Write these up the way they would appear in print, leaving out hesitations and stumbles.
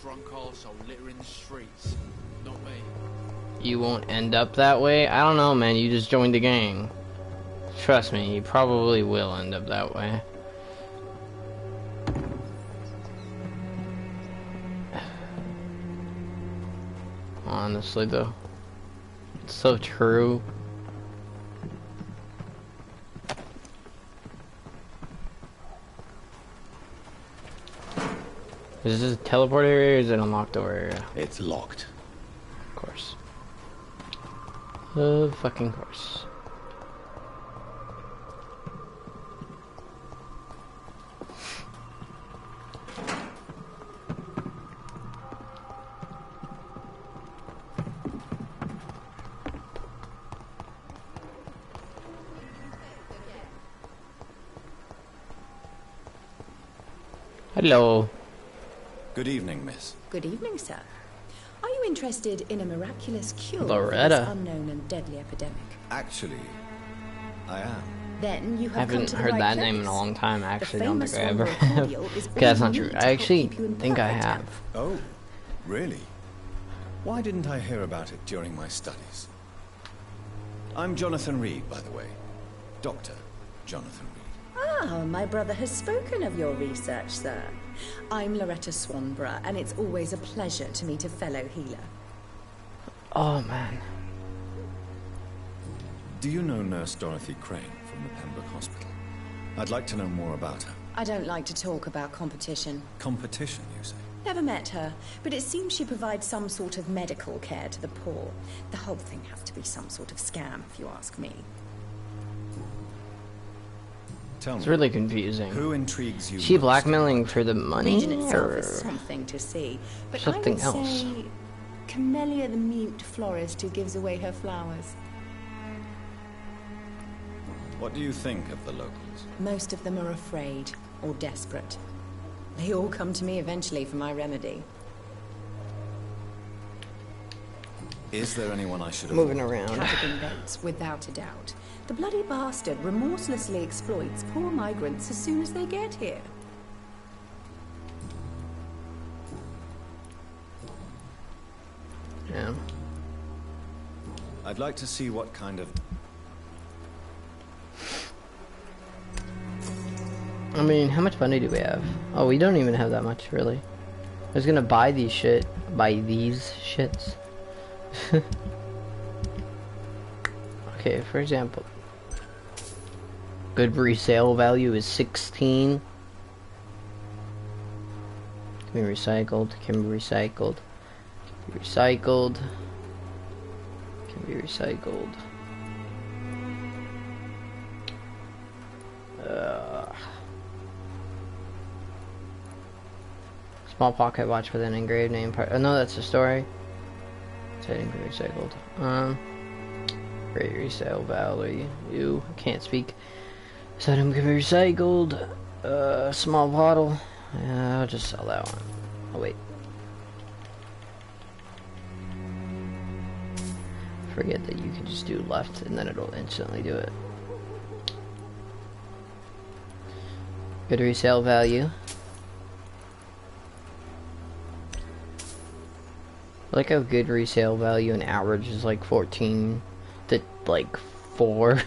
drunk arsehole littering the streets. Not me. You won't end up that way? I don't know, man. You just joined the gang. Trust me, you probably will end up that way. Honestly, though. It's so true. Is this a teleport area or is it a locked door area? It's locked. Of course. Of fucking course. Hello. Good evening, miss. Good evening, sir. Are you interested in a miraculous cure Loretta. for this unknown and deadly epidemic? Actually, I am. Then you I have come haven't to the heard right that place. name in a long time. I actually The don't think I ever famous have. cordial is all Okay, that's not you true. need I to help actually keep you in think I perfect have. health. Oh, really? Why didn't I hear about it during my studies? I'm Jonathan Reed, by the way. Dr. Jonathan Reed. Ah, my brother has spoken of your research, sir. I'm Loretta Swanborough, and it's always a pleasure to meet a fellow healer. Oh man. Do you know Nurse Dorothy Crane from the Pembroke Hospital? I'd like to know more about her. I don't like to talk about competition. Competition, you say? Never met her, but it seems she provides some sort of medical care to the poor. The whole thing has to be some sort of scam, if you ask me. Tell It's me, really confusing. who intrigues you Is she most? blackmailing for the money Region itself or is something to see, but something I would else? say Camellia, the mute florist who gives away her flowers. What do you think of the locals? Most of them are afraid or desperate. They all come to me eventually for my remedy. Is there anyone I should Moving avoid? around. Cadogan Bates, without a doubt. The bloody bastard remorselessly exploits poor migrants as soon as they get here. Yeah. I'd like to see what kind of... I mean, how much money do we have? Oh, we don't even have that much, really. I was gonna buy these shits. Okay, for example. Good resale value is 16. Can be recycled, can be recycled. Can be recycled. Can be recycled. Small pocket watch with an engraved name part. Oh no, that's a story. Setting can be recycled. Great resale value. I can't speak. Setting can be recycled. Small bottle. I'll just sell that one. Oh wait. Forget that you can just do left and then it'll instantly do it. Good resale value. I like how good resale value and average is like 14 to like 4.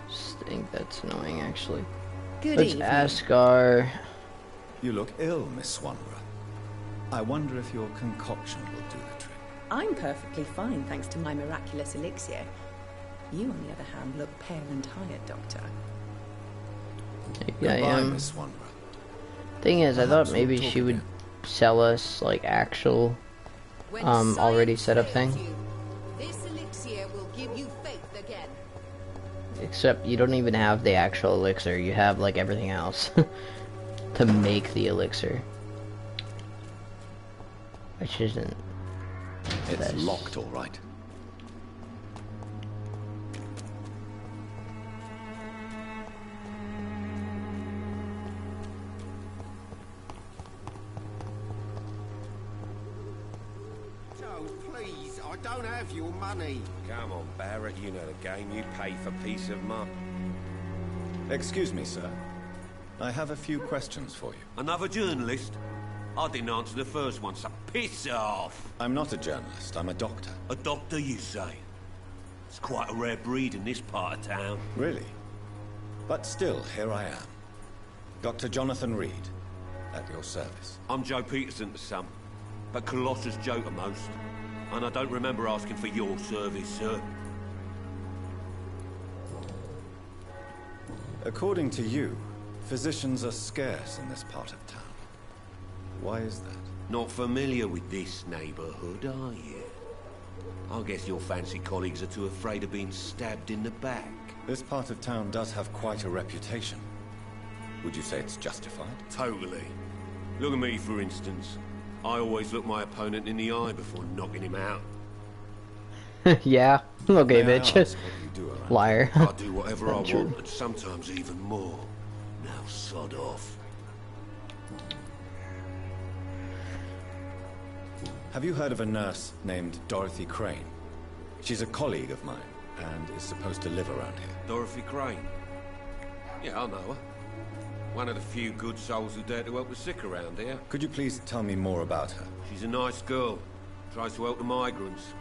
Just think that's annoying actually. Good Let's evening. ask our... You look ill, Miss Swanborough. I wonder if your concoction will do the trick. I'm perfectly fine thanks to my miraculous elixir. You, on the other hand, look pale and tired, Doctor. Maybe I Goodbye, am. Miss Swanborough. Thing is, I Perhaps thought maybe we'll she talk would again. sell us like actual already set up thing. This elixir will give you faith again. Except you don't even have the actual elixir, you have like everything else to make the elixir. Which isn't It's this. locked, all right. Joe, please, I don't have your money. Come on, Barrett, you know the game. You pay for peace of mind. Excuse me, sir. I have a few questions for you. Another journalist? I didn't answer the first one, so piss off. I'm not a journalist, I'm a doctor. A doctor, you say? It's quite a rare breed in this part of town. Really? But still, here I am. Dr. Jonathan Reed, at your service. I'm Joe Peterson to some, but Colossus Joe to most. And I don't remember asking for your service, sir. According to you, physicians are scarce in this part of town. Why is that? Not familiar with this neighborhood, are you? I guess your fancy colleagues are too afraid of being stabbed in the back. This part of town does have quite a reputation. Would you say it's justified? Totally. Look at me, for instance. I always look my opponent in the eye before knocking him out. Yeah. Okay, May I bitch. ask what you do around Liar. I do whatever I True. want, and sometimes even more. Now sod off. Have you heard of a nurse named Dorothy Crane? She's a colleague of mine, and is supposed to live around here. Dorothy Crane. Yeah, I know her. One of the few good souls who dare to help the sick around here. Could you please tell me more about her? She's a nice girl. Tries to help the migrants.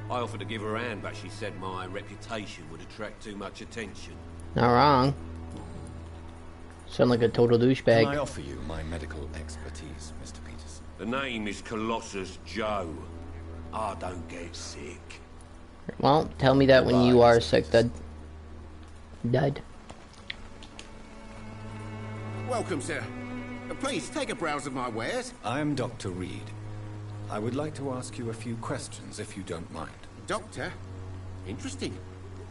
I offered to give her a hand, but she said my reputation would attract too much attention. Not wrong. Sound like a total Can I douchebag. offer you my medical expertise, Mr. Peterson? The name is Colossus Joe. I don't get sick. Well, tell me that when you Goodbye, are Mr. sick, dud. Dud. Welcome, sir. Please, take a browse of my wares. I am Dr. Reed. I would like to ask you a few questions, if you don't mind. Doctor? Interesting.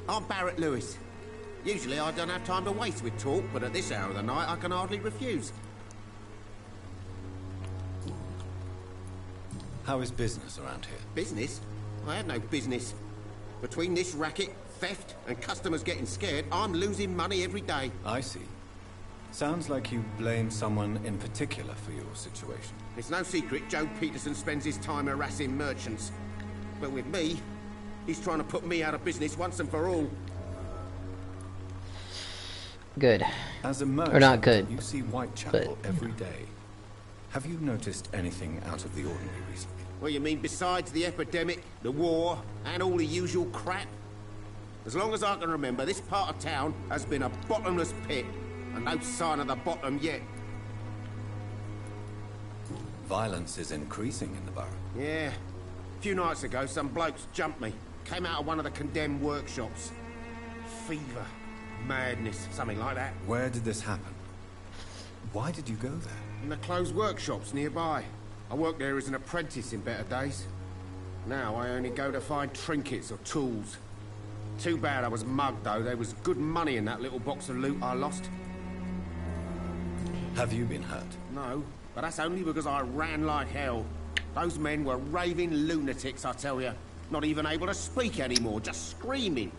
I'm Barrett Lewis. Usually I don't have time to waste with talk, but at this hour of the night I can hardly refuse. How is business around here? Business? I have no business. Between this racket, theft, and customers getting scared, I'm losing money every day. I see. Sounds like you blame someone in particular for your situation. It's no secret Joe Peterson spends his time harassing merchants. But with me, he's trying to put me out of business once and for all. Good. As a merchant, Or not good, you see Whitechapel but, every day. Have you noticed anything out of the ordinary recently? What you mean besides the epidemic, the war, and all the usual crap? As long as I can remember, this part of town has been a bottomless pit, and no sign of the bottom yet. Violence is increasing in the borough. Yeah. A few nights ago, some blokes jumped me. Came out of one of the condemned workshops. Fever, madness, something like that. Where did this happen? Why did you go there? In the closed workshops nearby. I worked there as an apprentice in better days. Now I only go to find trinkets or tools. Too bad I was mugged, though. There was good money in that little box of loot I lost. Have you been hurt? No, but that's only because I ran like hell. Those men were raving lunatics, I tell you. Not even able to speak anymore, just screaming.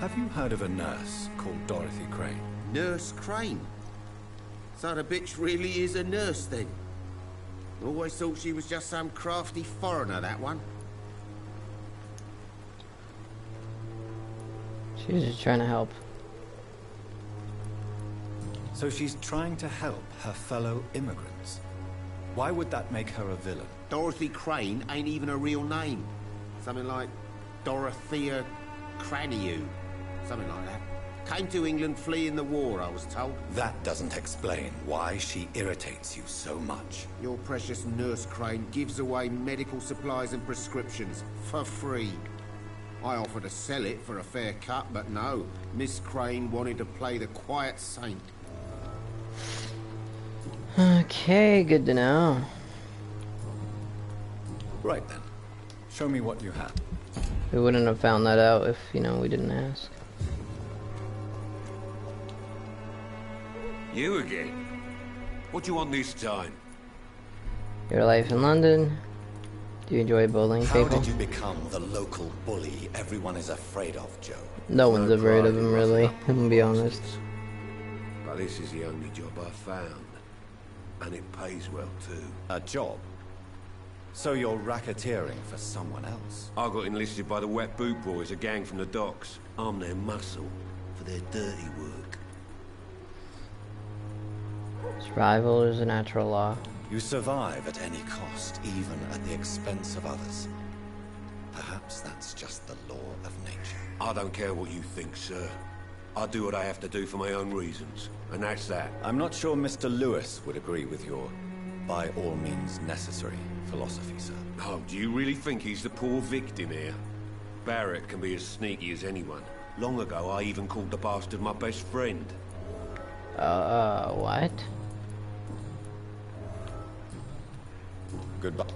Have you heard of a nurse called Dorothy Crane? Nurse Crane? So the bitch really is a nurse, then? Always thought she was just some crafty foreigner, that one. She was just trying to help. So she's trying to help her fellow immigrants. Why would that make her a villain? Dorothy Crane ain't even a real name. Something like Dorothea Craniu. Something like that. Came to England fleeing the war, I was told. That doesn't explain why she irritates you so much. Your precious Nurse Crane gives away medical supplies and prescriptions for free. I offered to sell it for a fair cut, but no. Miss Crane wanted to play the quiet saint. Okay, good to know. Right then. Show me what you have. We wouldn't have found that out if, you know, we didn't ask. You again? What do you want this time? Your life in London. Do you enjoy bullying How people? did you become the local bully everyone is afraid of, Joe? No one's afraid pride of him, in really. rusting up I'm gonna be honest. But this is the only job I found. And it pays well, too. A job? So you're racketeering for someone else? I got enlisted by the Wet Boot Boys, a gang from the docks. I'm their muscle for their dirty work. Survival is a natural law. You survive at any cost, even at the expense of others. Perhaps that's just the law of nature. I don't care what you think, sir. I do what I have to do for my own reasons, and that's that. I'm not sure Mr. Lewis would agree with your by all means necessary philosophy, sir. Oh, do you really think he's the poor victim here? Barrett can be as sneaky as anyone. Long ago, I even called the bastard my best friend. What? Goodbye.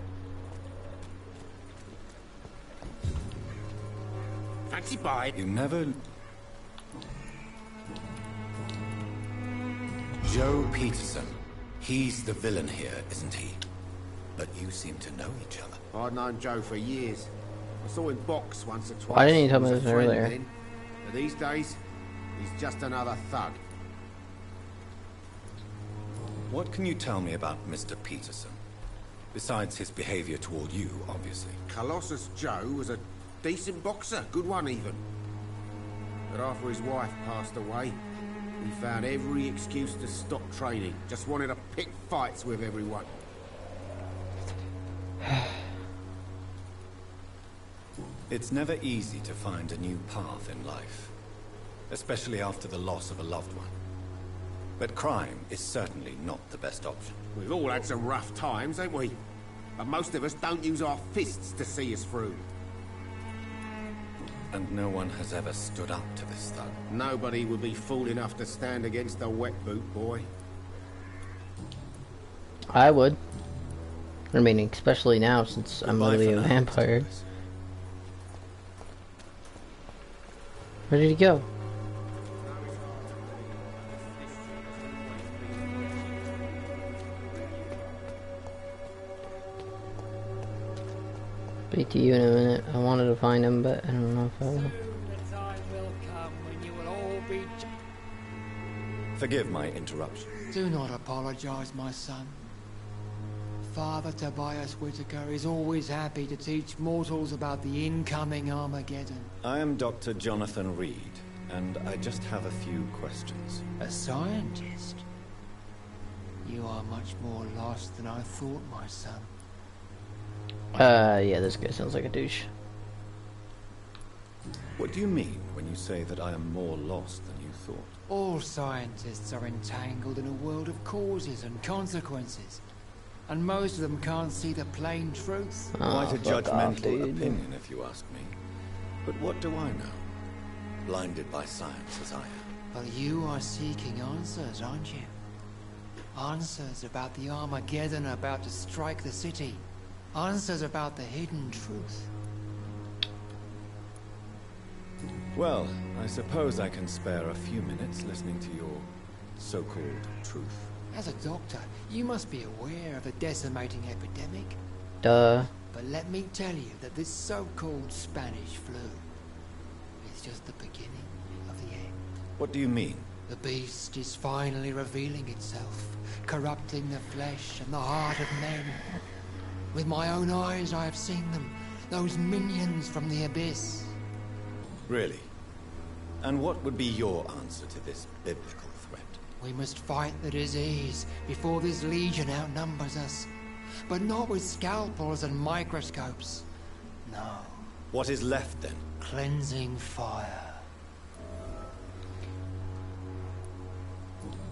Fancy bite. You never... Joe Peterson. He's the villain here, isn't he? But you seem to know each other. I'd known Joe for years. I saw him box once or twice. Why didn't you tell me He was this a friend earlier? then. But these days, he's just another thug. What can you tell me about Mr. Peterson? Besides his behavior toward you, obviously. Colossus Joe was a decent boxer, good one even. But after his wife passed away, he found every excuse to stop training. Just wanted to pick fights with everyone. It's never easy to find a new path in life, especially after the loss of a loved one. But crime is certainly not the best option. We've all had some rough times, ain't we? But most of us don't use our fists to see us through. And no one has ever stood up to this thug. Nobody would be fool enough to stand against a wet boot boy. I would. I mean, especially now since I'm Goodbye literally for a now, vampire. Mr. Lewis. Where did he go? Speak to you in a minute. I wanted to find him, but I don't know if I will. The time will come when you will all be... Forgive my interruption. Do not apologize, my son. Father Tobias Whitaker is always happy to teach mortals about the incoming Armageddon. I am Dr. Jonathan Reed, and I just have a few questions. A scientist? You are much more lost than I thought, my son. Yeah, this guy sounds like a douche. What do you mean when you say that I am more lost than you thought? All scientists are entangled in a world of causes and consequences. And most of them can't see the plain truth. Quite a fuck judgmental off, dude. opinion, if you ask me. But what do I know? Blinded by science as I am. But you are seeking answers, aren't you? Answers about the Armageddon about to strike the city. Answers about the hidden truth. Well, I suppose I can spare a few minutes listening to your so-called truth. As a doctor, you must be aware of the decimating epidemic. Duh. But let me tell you that this so-called Spanish flu is just the beginning of the end. What do you mean? The beast is finally revealing itself, corrupting the flesh and the heart of men. With my own eyes I have seen them, those minions from the abyss. Really? And what would be your answer to this biblical threat? We must fight the disease before this legion outnumbers us. But not with scalpels and microscopes. No. What is left then? Cleansing fire.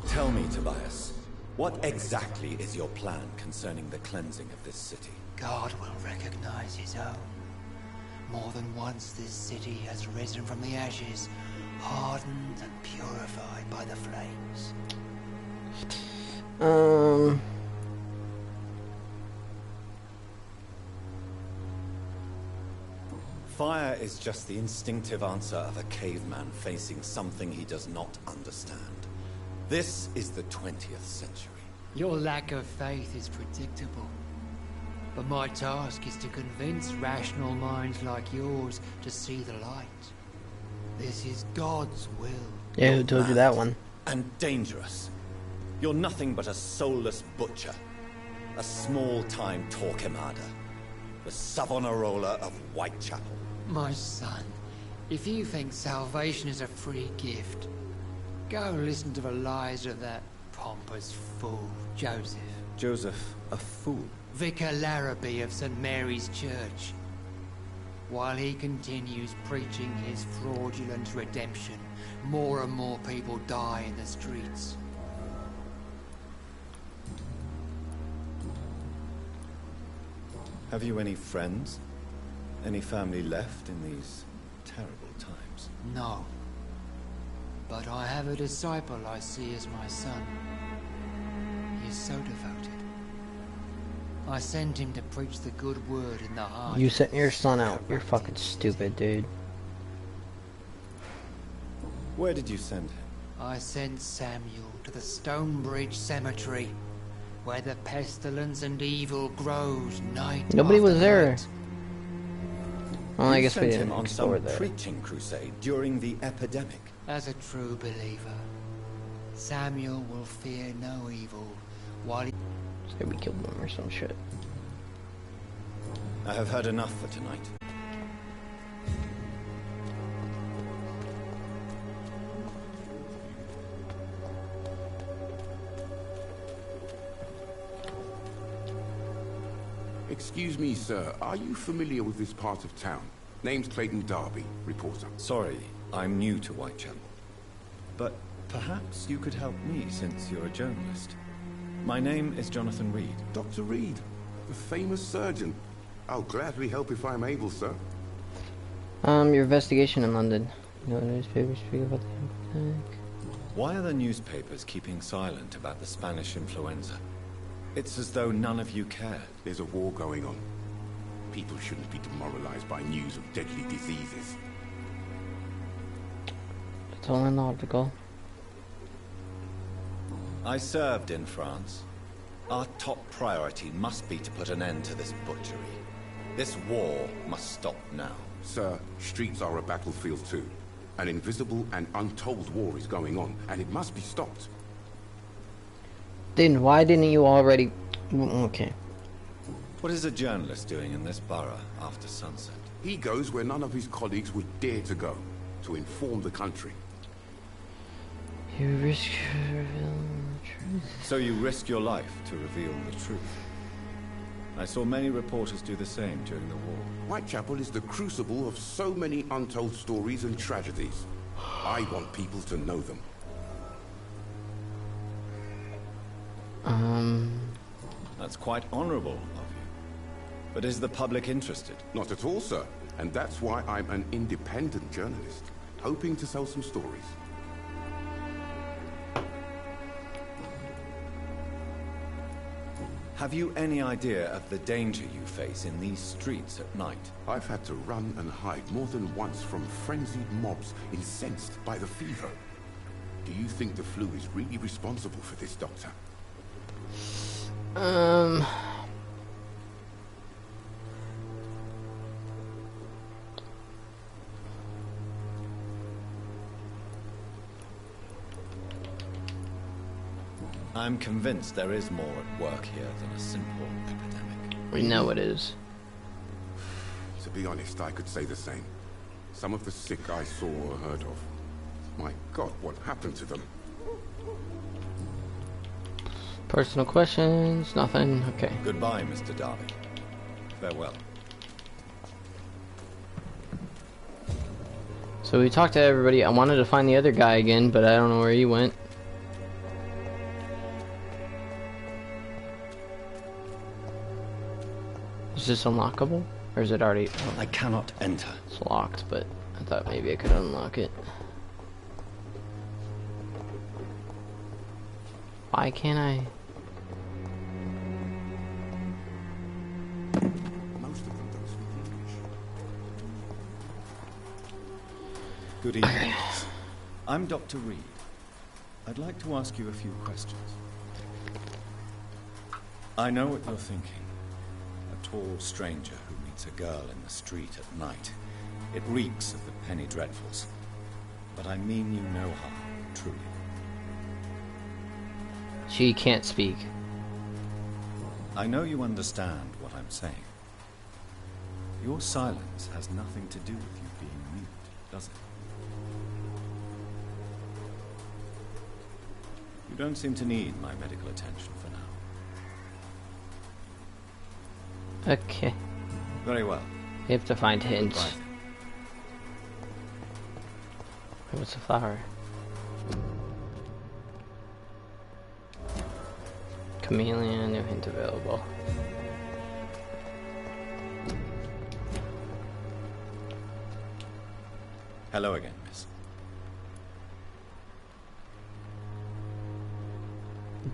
Tell me, Tobias, what exactly is your plan concerning the cleansing of this city? God will recognize his own. More than once this city has risen from the ashes, hardened and purified by the flames. Fire is just the instinctive answer of a caveman facing something he does not understand. This is the 20th century. Your lack of faith is predictable. But my task is to convince rational minds like yours to see the light. This is God's will. Yeah, who told you that one? And dangerous. You're nothing but a soulless butcher. A small-time Torquemada. the Savonarola of Whitechapel. My son, if you think salvation is a free gift, go listen to the lies of that pompous fool, Joseph. Joseph, a fool? Vicar Larrabee of St. Mary's Church. While he continues preaching his fraudulent redemption, more and more people die in the streets. Have you any friends? Any family left in these terrible times? No. But I have a disciple I see as my son. He is so devoted. I send him to preach the good word in the heart. You sent your son out. You're fucking stupid, dude. Where did you send him? I sent Samuel to the Stonebridge Cemetery, where the pestilence and evil grows night Nobody after was there. night. Well, I You guess we sent didn't him on explore some that. preaching crusade during the epidemic. As a true believer, Samuel will fear no evil while he... Say we killed them or some shit. I have heard enough for tonight. Excuse me, sir. Are you familiar with this part of town? Name's Clayton Darby, reporter. Sorry, I'm new to Whitechapel. But perhaps you could help me since you're a journalist. My name is Jonathan Reed. Dr. Reed, the famous surgeon. I'll gladly help if I'm able, sir. Your investigation in London. No newspapers speak about the epidemic. Why are the newspapers keeping silent about the Spanish influenza? It's as though none of you cared. There's a war going on. People shouldn't be demoralized by news of deadly diseases. It's all illogical. I served in France. Our top priority must be to put an end to this butchery. This war must stop now. Sir, streets are a battlefield too. An invisible and untold war is going on, and it must be stopped. Then why didn't you already... Okay. What is a journalist doing in this borough after sunset? He goes where none of his colleagues would dare to go, to inform the country. You risk revealing the truth. So you risk your life to reveal the truth. I saw many reporters do the same during the war. Whitechapel is the crucible of so many untold stories and tragedies. I want people to know them. That's quite honorable of you. But is the public interested? Not at all, sir. And that's why I'm an independent journalist, hoping to sell some stories. Have you any idea of the danger you face in these streets at night? I've had to run and hide more than once from frenzied mobs incensed by the fever. Do you think the flu is really responsible for this, Doctor? I'm convinced there is more at work here than a simple epidemic. We know it is. To be honest, I could say the same. Some of the sick I saw or heard of. My God, what happened to them? Personal questions? Nothing? Okay. Goodbye, Mr. Darby. Farewell. So we talked to everybody. I wanted to find the other guy again, but I don't know where he went. Is this unlockable? Or is it already... Oh, I cannot enter. it's locked, but I thought maybe I could unlock it. Why can't I... Most of them don't speak English. Good evening. I'm Dr. Reed. I'd like to ask you a few questions. I know what you're thinking. A tall stranger who meets a girl in the street at night. It reeks of the penny dreadfuls. But I mean you no harm, truly. She can't speak. I know you understand what I'm saying. your silence has nothing to do with you being mute, does it? You don't seem to need my medical attention for now. Okay. Very well. You have to find hints. Goodbye. Wait, what's the flower? Camellia, new hint available. Hello again, miss.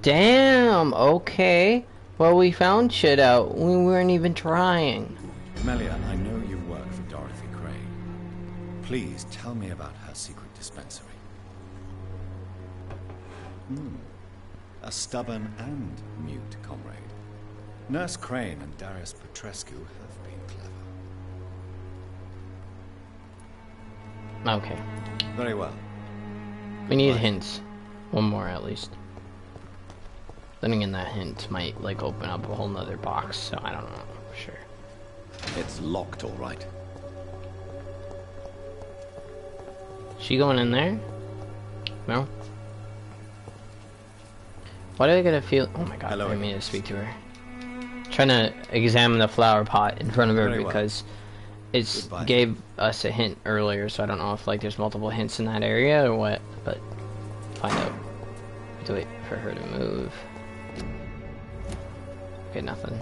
Damn, okay. Well, we found shit out. We weren't even trying. Camellia, I know you work for Dorothy Crane. Please tell me about her secret dispensary. A stubborn and mute comrade. Nurse Crane and Darius Petrescu have been clever. Okay. Very well. We need Goodbye. hints. One more at least. Then again, that hint might like open up a whole nother box, so I don't know for sure. It's locked, all right. She going in there? No? Why do I get a feel? Oh my god, Hello I didn't mean again. to speak to her. Trying to examine the flower pot in front of her Very well. because it's Goodbye. gave us a hint earlier, so I don't know if like there's multiple hints in that area or what, but find out. We have to wait for her to move. Okay, nothing.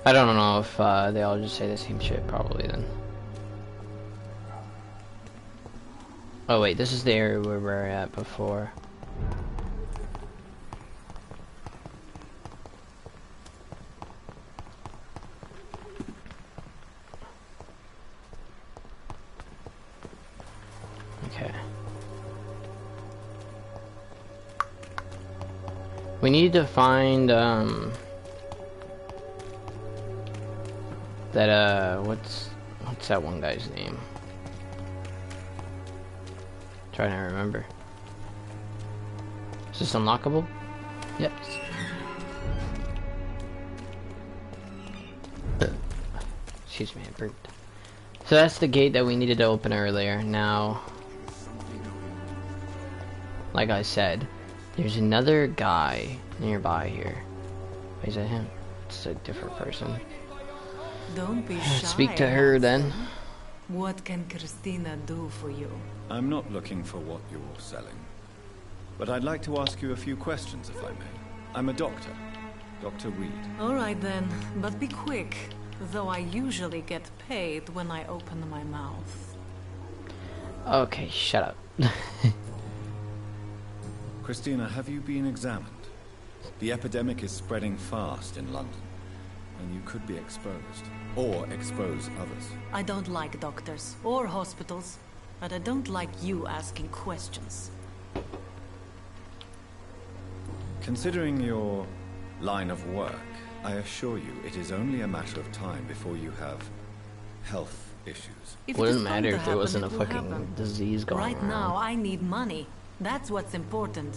I don't know if they all just say the same shit, probably then. Oh wait, this is the area where we were at before. Okay. We need to find that what's that one guy's name? Trying to remember. Is this unlockable? Yep. Excuse me, I burped. So that's the gate that we needed to open earlier. Now, like I said, there's another guy nearby here. Is that him? It's a different person. Don't be Let's shy. speak to her then. What can Christina do for you? I'm not looking for what you're selling. But I'd like to ask you a few questions, if I may. I'm a doctor. Dr. Reed. All right then, but be quick. Though I usually get paid when I open my mouth. Okay, shut up. Christina, have you been examined? The epidemic is spreading fast in London, and you could be exposed, or expose others. I don't like doctors or hospitals, but I don't like you asking questions. Considering your line of work, I assure you it is only a matter of time before you have health issues. If it Wouldn't is bound matter to if there wasn't a happen, it will fucking happen. disease going Right around. now, I need money. That's what's important.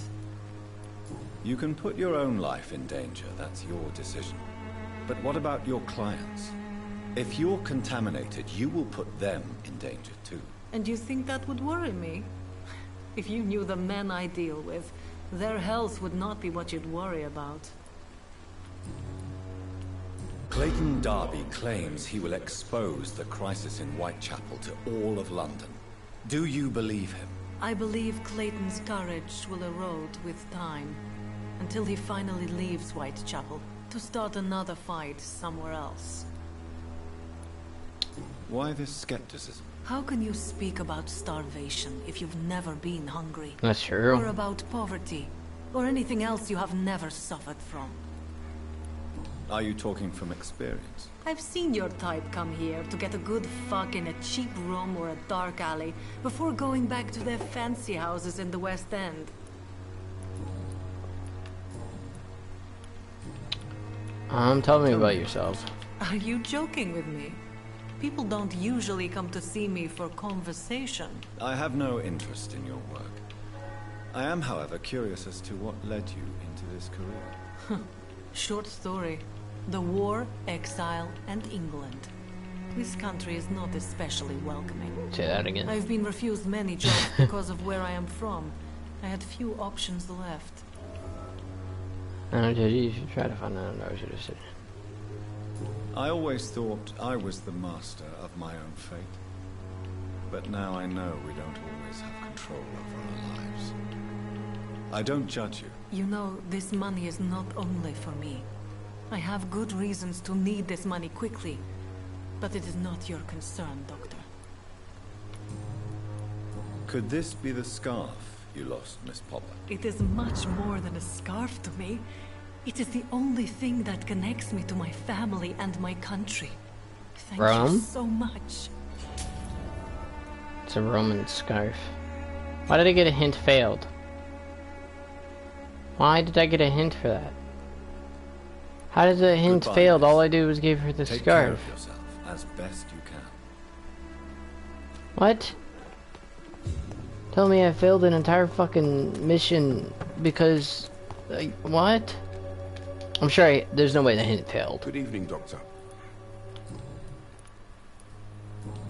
You can put your own life in danger, that's your decision. But what about your clients? If you're contaminated, you will put them in danger too. And you think that would worry me? If you knew the men I deal with, their health would not be what you'd worry about. Clayton Darby claims he will expose the crisis in Whitechapel to all of London. Do you believe him? I believe Clayton's courage will erode with time, until he finally leaves Whitechapel to start another fight somewhere else. Why this skepticism? How can you speak about starvation if you've never been hungry? That's true. Or about poverty, or anything else you have never suffered from? Are you talking from experience? I've seen your type come here to get a good fuck in a cheap room or a dark alley before going back to their fancy houses in the West End. Tell me about yourself. Are you joking with me? People don't usually come to see me for conversation. I have no interest in your work. I am, however, curious as to what led you into this career. Short story. The war, exile, and England. This country is not especially welcoming. Say that again. I've been refused many jobs because of where I am from. I had few options left. I told you should try to find out what your decision. I always thought I was the master of my own fate. But now I know we don't always have control over our lives. I don't judge you. You know, this money is not only for me. I have good reasons to need this money quickly. But it is not your concern, Doctor. Could this be the scarf you lost, Miss Popper? It is much more than a scarf to me. It is the only thing that connects me to my family and my country. Thank you so much. It's a Roman scarf. Why did I get a hint failed? Why did I get a hint for that? How did the hint failed? All I did was give her the Take scarf. care of yourself as best you can. What? Tell me I failed an entire fucking mission because... what? I'm sure there's no way the hint failed. Good evening, Doctor.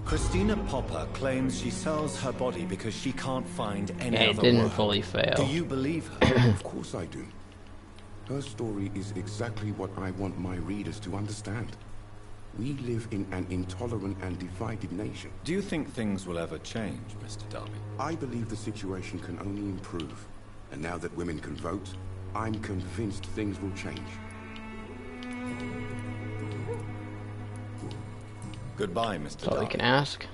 Christina Popper claims she sells her body because she can't find any other it didn't work. fully fail. Do you believe her? Of course I do. Her story is exactly what I want my readers to understand. We live in an intolerant and divided nation. Do you think things will ever change, Mr. Darby? I believe the situation can only improve. And now that women can vote, I'm convinced things will change. Goodbye, Mr. That's all Darby. we can ask.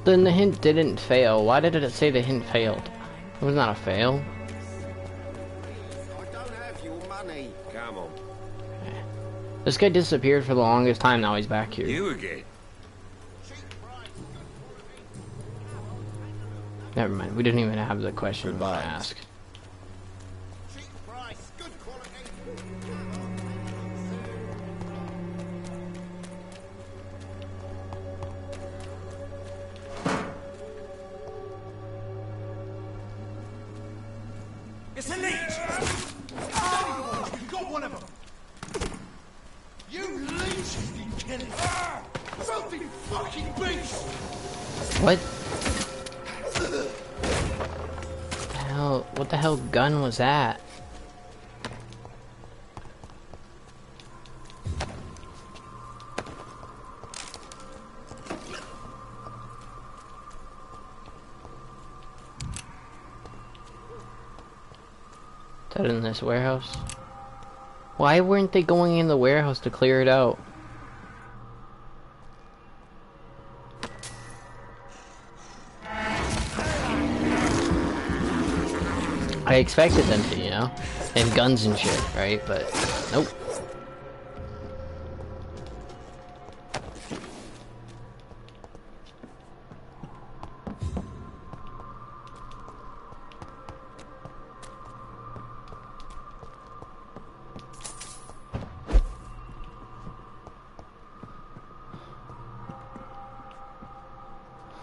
Then the hint didn't fail. Why did it say the hint failed? It was not a fail. I don't have your money. Come on. This guy disappeared for the longest time, now he's back here. You again? Never mind, we didn't even have the question to Goodbye. ask. Cheap price, good quality. It's a leech! Oh, you got one of them! You leeches be killing! Filthy fucking beast! What? What the hell gun was that? Is that in this warehouse? Why weren't they going in the warehouse to clear it out? I expected them to, you know? And guns and shit, right? But, nope.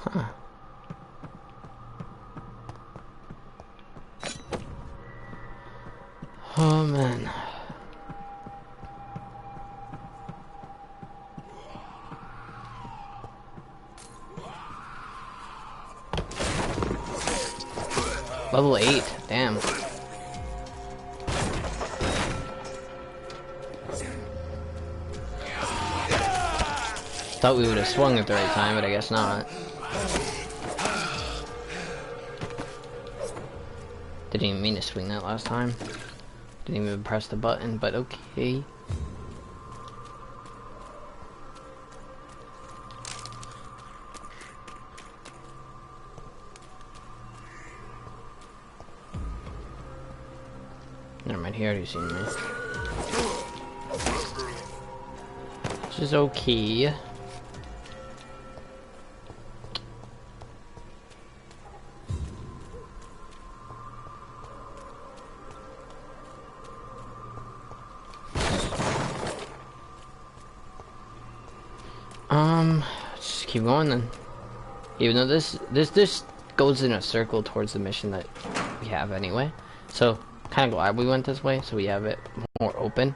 Huh. Oh man. Level 8, damn. Thought we would have swung at the right time, but I guess not. Didn't even mean to swing that last time. Didn't even press the button, but okay. Never mind, he already seen me. Which is okay. Just keep going then. Even though this goes in a circle towards the mission that we have anyway. So, kind of glad we went this way, so we have it more open.